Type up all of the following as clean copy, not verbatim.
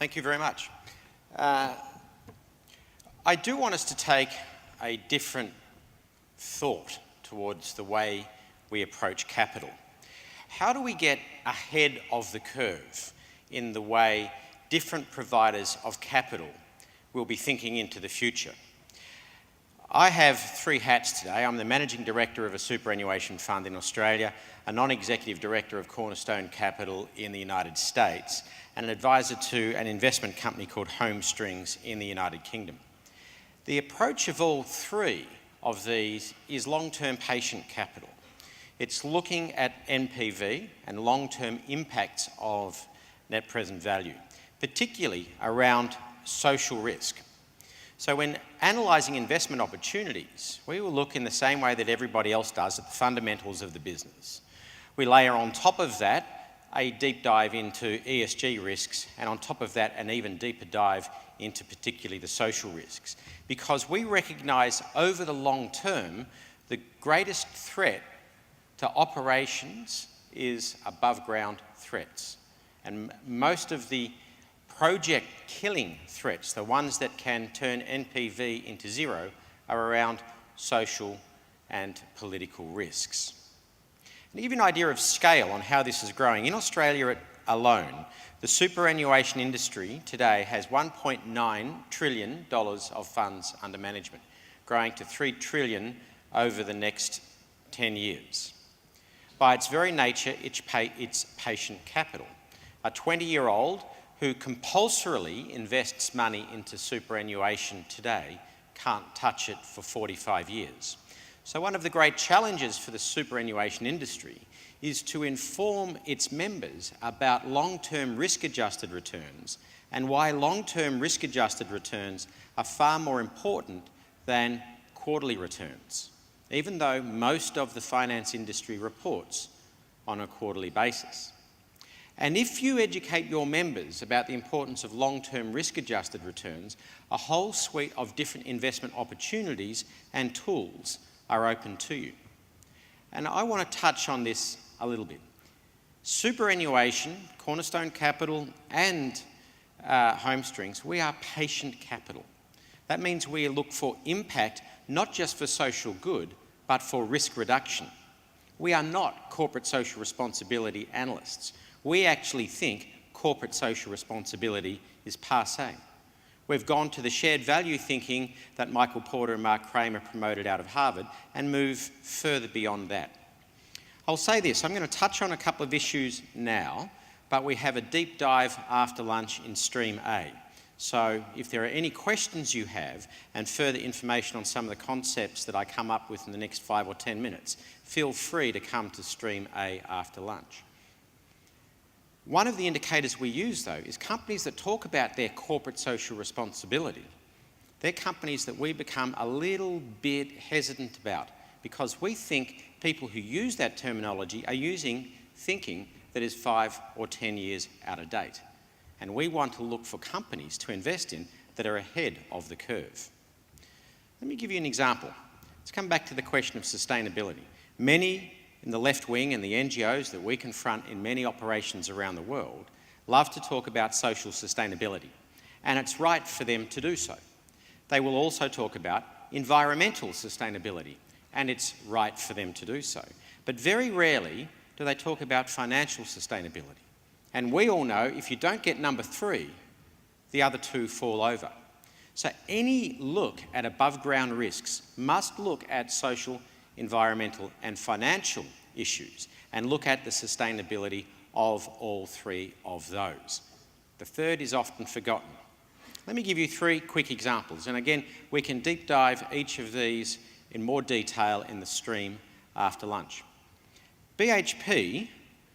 Thank you very much. I do want us to take a different thought towards the way we approach capital. How do we get ahead of the curve in the way different providers of capital will be thinking into the future? I have three hats today. I'm the Managing Director of a superannuation fund in Australia, a non-executive director of Cornerstone Capital in the United States, and an advisor to an investment company called Homestrings in the United Kingdom. The approach of all three of these is long-term patient capital. It's looking at NPV and long-term impacts of net present value, particularly around social risk. So when analysing investment opportunities, we will look in the same way that everybody else does at the fundamentals of the business. We layer on top of that a deep dive into ESG risks, and on top of that an even deeper dive into particularly the social risks, because we recognise over the long term the greatest threat to operations is above ground threats, and most of the project killing threats, the ones that can turn NPV into zero, are around social and political risks. And to give you an idea of scale on how this is growing, in Australia alone, the superannuation industry today has $1.9 trillion of funds under management, growing to $3 trillion over the next 10 years. By its very nature, it's patient capital. A 20-year-old who compulsorily invests money into superannuation today can't touch it for 45 years. So one of the great challenges for the superannuation industry is to inform its members about long-term risk-adjusted returns and why long-term risk-adjusted returns are far more important than quarterly returns, even though most of the finance industry reports on a quarterly basis. And if you educate your members about the importance of long-term risk-adjusted returns, a whole suite of different investment opportunities and tools are open to you. And I want to touch on this a little bit. Superannuation, Cornerstone Capital and Homestrings, we are patient capital. That means we look for impact not just for social good, but for risk reduction. We are not corporate social responsibility analysts. We actually think corporate social responsibility is passé. We've gone to the shared value thinking that Michael Porter and Mark Kramer promoted out of Harvard and move further beyond that. I'll say this, I'm going to touch on a couple of issues now, but we have a deep dive after lunch in Stream A. So if there are any questions you have and further information on some of the concepts that I come up with in the next 5 or 10 minutes, feel free to come to Stream A after lunch. One of the indicators we use, though, is companies that talk about their corporate social responsibility. They're companies that we become a little bit hesitant about because we think people who use that terminology are using thinking that is 5 or 10 years out of date. And we want to look for companies to invest in that are ahead of the curve. Let me give you an example. Let's come back to the question of sustainability. Many in the left wing and the NGOs that we confront in many operations around the world love to talk about social sustainability, and it's right for them to do so. They will also talk about environmental sustainability, and it's right for them to do so. But very rarely do they talk about financial sustainability. And we all know if you don't get number 3, the other 2 fall over. So any look at above ground risks must look at social, environmental and financial issues and look at the sustainability of all 3 of those. The third is often forgotten. Let me give you 3 quick examples, and again we can deep dive each of these in more detail in the stream after lunch. BHP,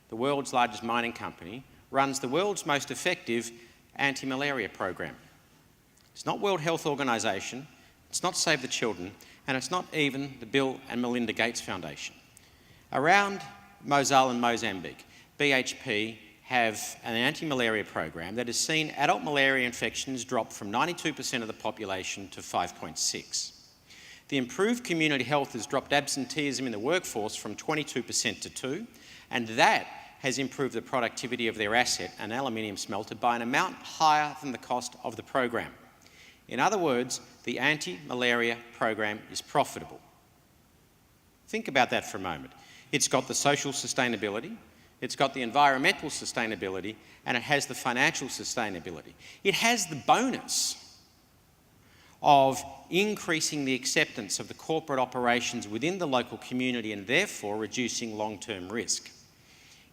the world's largest mining company, runs the world's most effective anti-malaria program. It's not World Health Organization, it's not Save the Children, and it's not even the Bill and Melinda Gates Foundation. Around Mosul and Mozambique, BHP have an anti-malaria program that has seen adult malaria infections drop from 92% of the population to 5.6%. The improved community health has dropped absenteeism in the workforce from 22% to 2%, and that has improved the productivity of their asset, an aluminium smelter, by an amount higher than the cost of the program. In other words, the anti-malaria program is profitable. Think about that for a moment. It's got the social sustainability, it's got the environmental sustainability, and it has the financial sustainability. It has the bonus of increasing the acceptance of the corporate operations within the local community and therefore reducing long-term risk.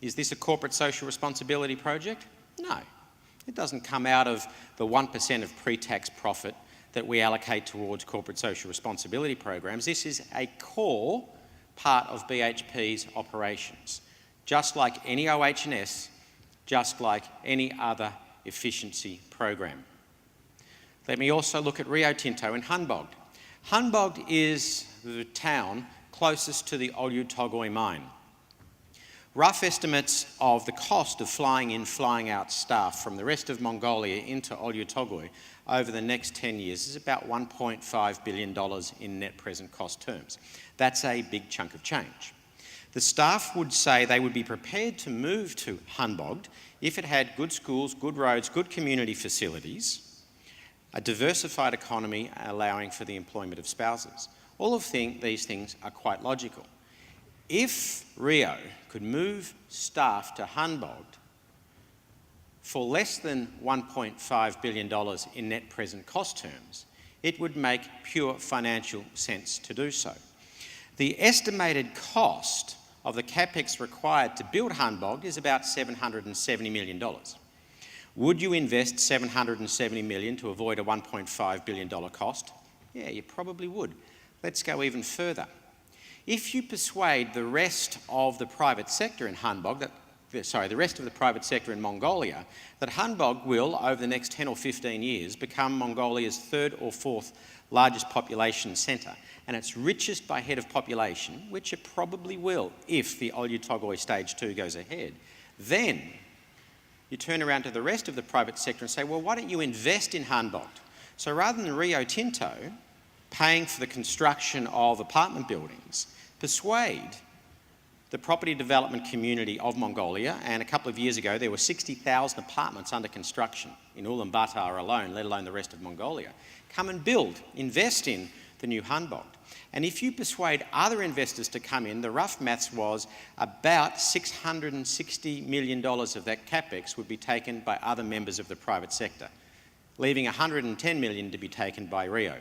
Is this a corporate social responsibility project? No. It doesn't come out of the 1% of pre-tax profit that we allocate towards corporate social responsibility programs. This is a core part of BHP's operations, just like any OH&S, just like any other efficiency program. Let me also look at Rio Tinto in Hunbogt. Hunbogt is the town closest to the Oyu Tolgoi mine. Rough estimates of the cost of flying in, flying out staff from the rest of Mongolia into Oyu Tolgoi over the next 10 years is about $1.5 billion in net present cost terms. That's a big chunk of change. The staff would say they would be prepared to move to Hunbogt if it had good schools, good roads, good community facilities, a diversified economy allowing for the employment of spouses. All of these things are quite logical. If Rio could move staff to Hunbogt for less than $1.5 billion in net present cost terms, it would make pure financial sense to do so. The estimated cost of the capex required to build Hunbogt is about $770 million. Would you invest $770 million to avoid a $1.5 billion cost? Yeah, you probably would. Let's go even further. If you persuade the rest of the private sector in the rest of the private sector in Mongolia, that Hunbogt will, over the next 10 or 15 years, become Mongolia's third or fourth largest population centre, and its richest by head of population, which it probably will if the Oyu Tolgoi Stage 2 goes ahead, then you turn around to the rest of the private sector and say, well, why don't you invest in Hunbogt? So rather than Rio Tinto paying for the construction of apartment buildings, persuade the property development community of Mongolia, and a couple of years ago there were 60,000 apartments under construction in Ulaanbaatar alone, let alone the rest of Mongolia. Come and build, invest in the new Hunbogt. And if you persuade other investors to come in, the rough maths was about $660 million of that capex would be taken by other members of the private sector, leaving $110 million to be taken by Rio.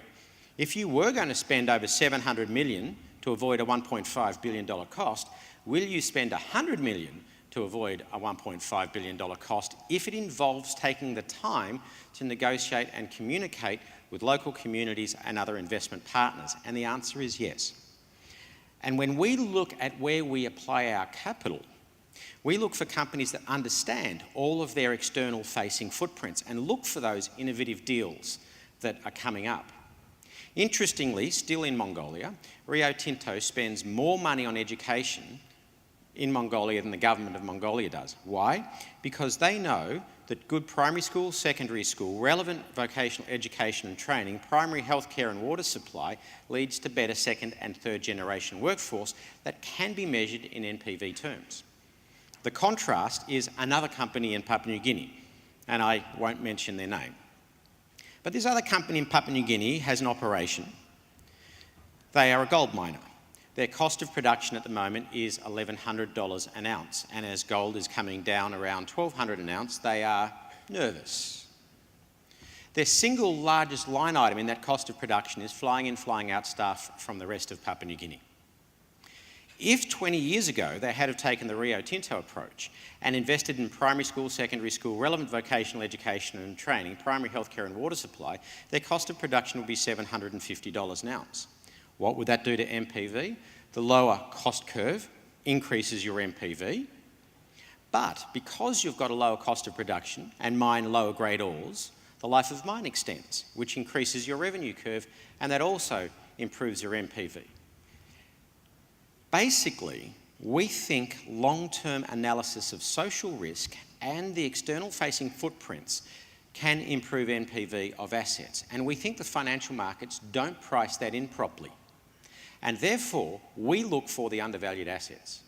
If you were going to spend over $700 million to avoid a $1.5 billion cost, will you spend $100 million to avoid a $1.5 billion cost if it involves taking the time to negotiate and communicate with local communities and other investment partners? And the answer is yes. And when we look at where we apply our capital, we look for companies that understand all of their external facing footprints and look for those innovative deals that are coming up. Interestingly, still in Mongolia, Rio Tinto spends more money on education in Mongolia than the government of Mongolia does. Why? Because they know that good primary school, secondary school, relevant vocational education and training, primary healthcare and water supply leads to better second and third generation workforce that can be measured in NPV terms. The contrast is another company in Papua New Guinea, and I won't mention their name. But this other company in Papua New Guinea has an operation. They are a gold miner. Their cost of production at the moment is $1,100 an ounce, and as gold is coming down around $1,200 an ounce, they are nervous. Their single largest line item in that cost of production is flying in, flying out staff from the rest of Papua New Guinea. If 20 years ago they had have taken the Rio Tinto approach and invested in primary school, secondary school, relevant vocational education and training, primary healthcare and water supply, their cost of production would be $750 an ounce. What would that do to MPV? The lower cost curve increases your MPV, but because you've got a lower cost of production and mine lower grade ores, the life of mine extends, which increases your revenue curve, and that also improves your MPV. Basically, we think long-term analysis of social risk and the external facing footprints can improve NPV of assets, and we think the financial markets don't price that in properly. And therefore, we look for the undervalued assets.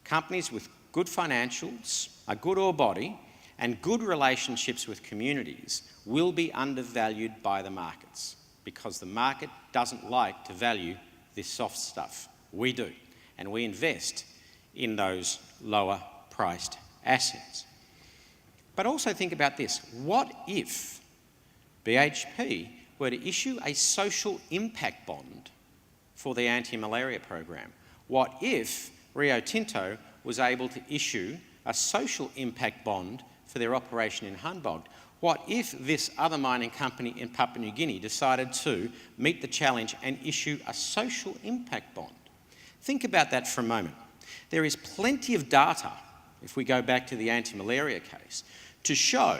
Companies with good financials, a good ore body, and good relationships with communities will be undervalued by the markets because the market doesn't like to value this soft stuff. We do, and we invest in those lower priced assets. But also think about this. What if BHP were to issue a social impact bond for the anti-malaria program? What if Rio Tinto was able to issue a social impact bond for their operation in Humboldt? What if this other mining company in Papua New Guinea decided to meet the challenge and issue a social impact bond? Think about that for a moment. There is plenty of data, if we go back to the anti-malaria case, to show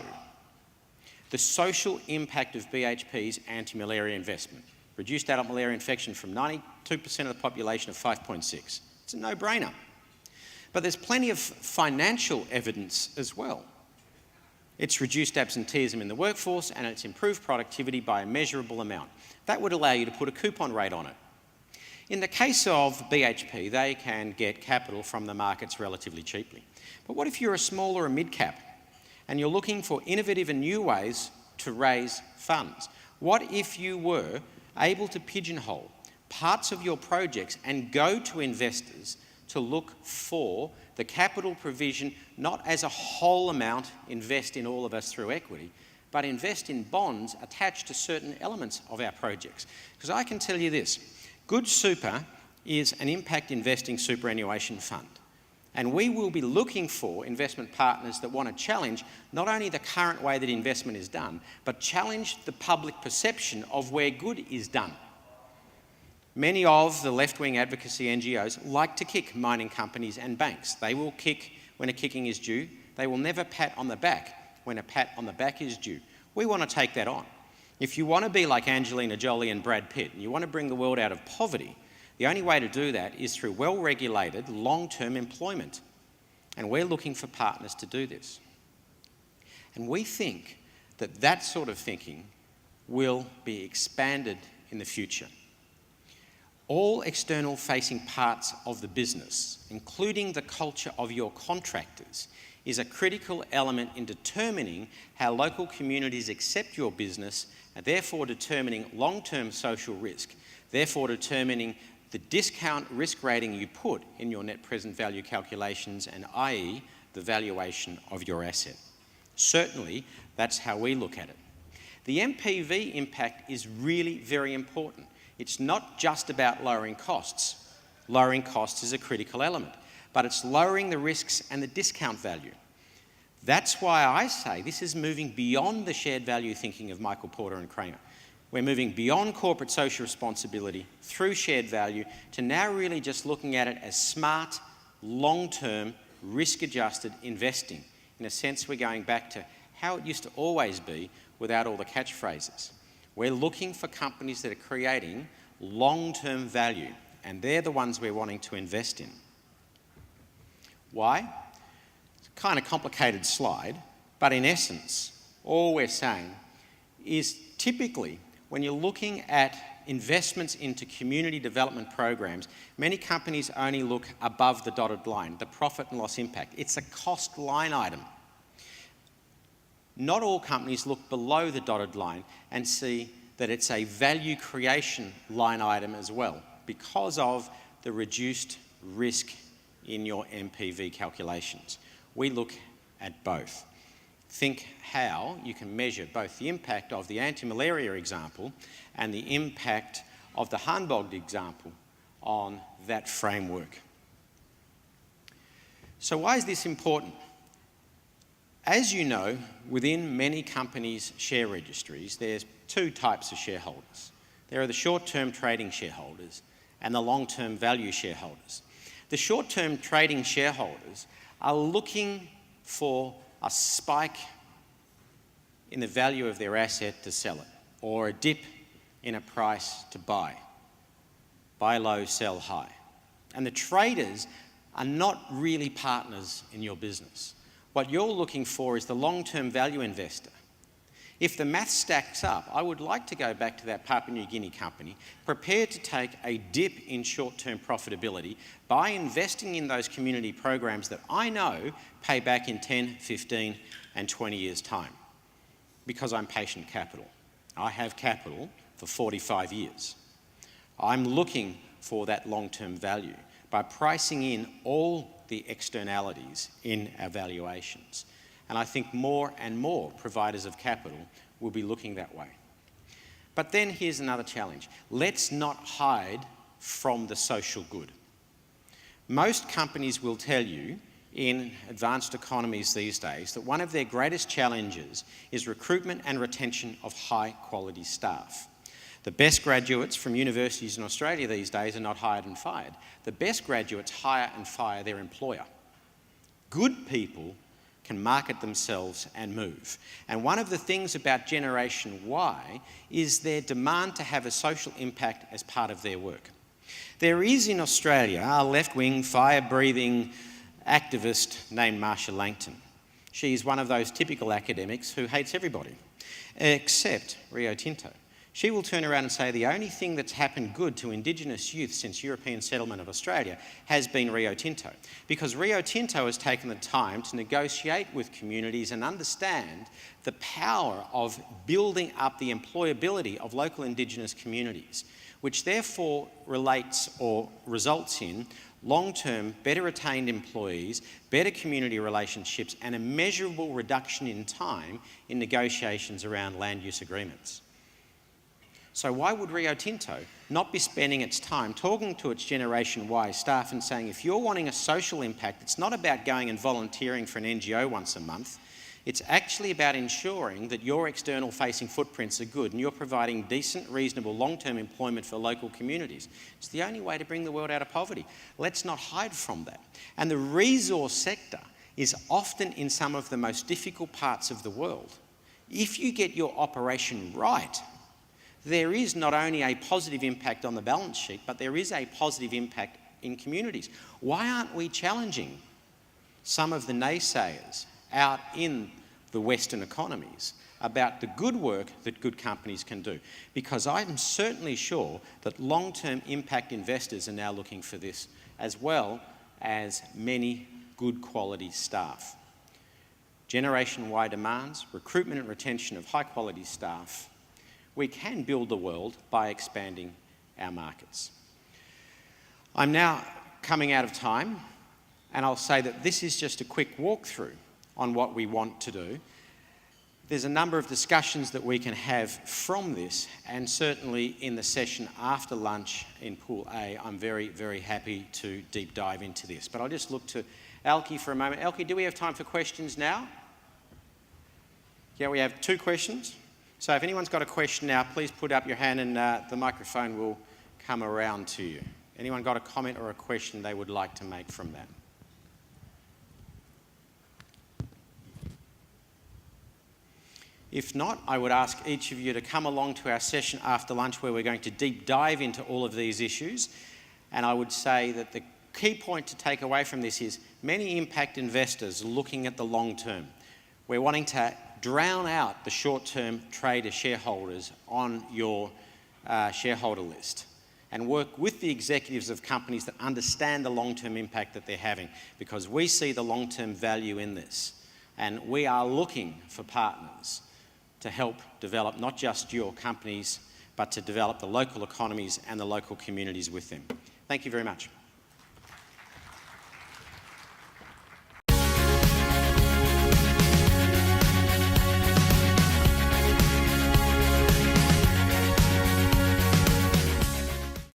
the social impact of BHP's anti-malaria investment. Reduced adult malaria infection from 92% of the population of 5.6. It's a no-brainer. But there's plenty of financial evidence as well. It's reduced absenteeism in the workforce and it's improved productivity by a measurable amount. That would allow you to put a coupon rate on it. In the case of BHP, they can get capital from the markets relatively cheaply. But what if you're a small or a mid-cap and you're looking for innovative and new ways to raise funds? What if you were able to pigeonhole parts of your projects and go to investors to look for the capital provision, not as a whole amount, invest in all of us through equity, but invest in bonds attached to certain elements of our projects? Because I can tell you this, Good Super is an impact investing superannuation fund. And we will be looking for investment partners that want to challenge not only the current way that investment is done, but challenge the public perception of where good is done. Many of the left-wing advocacy NGOs like to kick mining companies and banks. They will kick when a kicking is due. They will never pat on the back when a pat on the back is due. We want to take that on. If you want to be like Angelina Jolie and Brad Pitt, and you want to bring the world out of poverty, the only way to do that is through well-regulated, long-term employment. And we're looking for partners to do this. And we think that that sort of thinking will be expanded in the future. All external-facing parts of the business, including the culture of your contractors, is a critical element in determining how local communities accept your business and therefore determining long-term social risk, therefore determining the discount risk rating you put in your net present value calculations and i.e. the valuation of your asset. Certainly, that's how we look at it. The NPV impact is really very important. It's not just about lowering costs. Lowering costs is a critical element, but it's lowering the risks and the discount value. That's why I say this is moving beyond the shared value thinking of Michael Porter and Kramer. We're moving beyond corporate social responsibility through shared value to now really just looking at it as smart, long-term, risk-adjusted investing. In a sense, we're going back to how it used to always be without all the catchphrases. We're looking for companies that are creating long-term value, and they're the ones we're wanting to invest in. Why? It's a kind of complicated slide, but in essence, all we're saying is typically when you're looking at investments into community development programs, many companies only look above the dotted line, the profit and loss impact. It's a cost line item. Not all companies look below the dotted line and see that it's a value creation line item as well because of the reduced risk in your NPV calculations. We look at both. Think how you can measure both the impact of the anti-malaria example and the impact of the Humboldt example on that framework. So why is this important? As you know, within many companies' share registries, there's two types of shareholders. There are the short-term trading shareholders and the long-term value shareholders. The short-term trading shareholders are looking for a spike in the value of their asset to sell it, or a dip in a price to buy. Buy low, sell high. And the traders are not really partners in your business. What you're looking for is the long-term value investor. If the math stacks up, I would like to go back to that Papua New Guinea company, prepared to take a dip in short-term profitability by investing in those community programs that I know pay back in 10, 15 and 20 years' time, because I'm patient capital. I have capital for 45 years. I'm looking for that long-term value by pricing in all the externalities in our valuations. And I think more and more providers of capital will be looking that way. But then here's another challenge. Let's not hide from the social good. Most companies will tell you in advanced economies these days that one of their greatest challenges is recruitment and retention of high-quality staff. The best graduates from universities in Australia these days are not hired and fired. The best graduates hire and fire their employer. Good people can market themselves and move. And one of the things about Generation Y is their demand to have a social impact as part of their work. There is in Australia a left-wing, fire-breathing activist named Marsha Langton. She's one of those typical academics who hates everybody, except Rio Tinto. She will turn around and say the only thing that's happened good to Indigenous youth since European settlement of Australia has been Rio Tinto, because Rio Tinto has taken the time to negotiate with communities and understand the power of building up the employability of local Indigenous communities, which therefore relates or results in long-term, better retained employees, better community relationships, and a measurable reduction in time in negotiations around land use agreements. So why would Rio Tinto not be spending its time talking to its Generation Y staff and saying, if you're wanting a social impact, it's not about going and volunteering for an NGO once a month. It's actually about ensuring that your external facing footprints are good and you're providing decent, reasonable, long-term employment for local communities. It's the only way to bring the world out of poverty. Let's not hide from that. And the resource sector is often in some of the most difficult parts of the world. If you get your operation right, there is not only a positive impact on the balance sheet, but there is a positive impact in communities. Why aren't we challenging some of the naysayers out in the Western economies about the good work that good companies can do? Because I'm certainly sure that long-term impact investors are now looking for this, as well as many good quality staff. Generation Y demands recruitment and retention of high quality staff. We can build the world by expanding our markets. I'm now coming out of time, and I'll say that this is just a quick walkthrough on what we want to do. There's a number of discussions that we can have from this, and certainly in the session after lunch in Pool A, I'm very, very happy to deep dive into this. But I'll just look to Elke for a moment. Elke, do we have time for questions now? Yeah, we have 2 questions. So if anyone's got a question now, please put up your hand and the microphone will come around to you. Anyone got a comment or a question they would like to make from that? If not, I would ask each of you to come along to our session after lunch where we're going to deep dive into all of these issues. And I would say that the key point to take away from this is many impact investors looking at the long term. We're wanting to drown out the short-term trader shareholders on your shareholder list and work with the executives of companies that understand the long-term impact that they're having, because we see the long-term value in this. And we are looking for partners to help develop not just your companies, but to develop the local economies and the local communities with them. Thank you very much.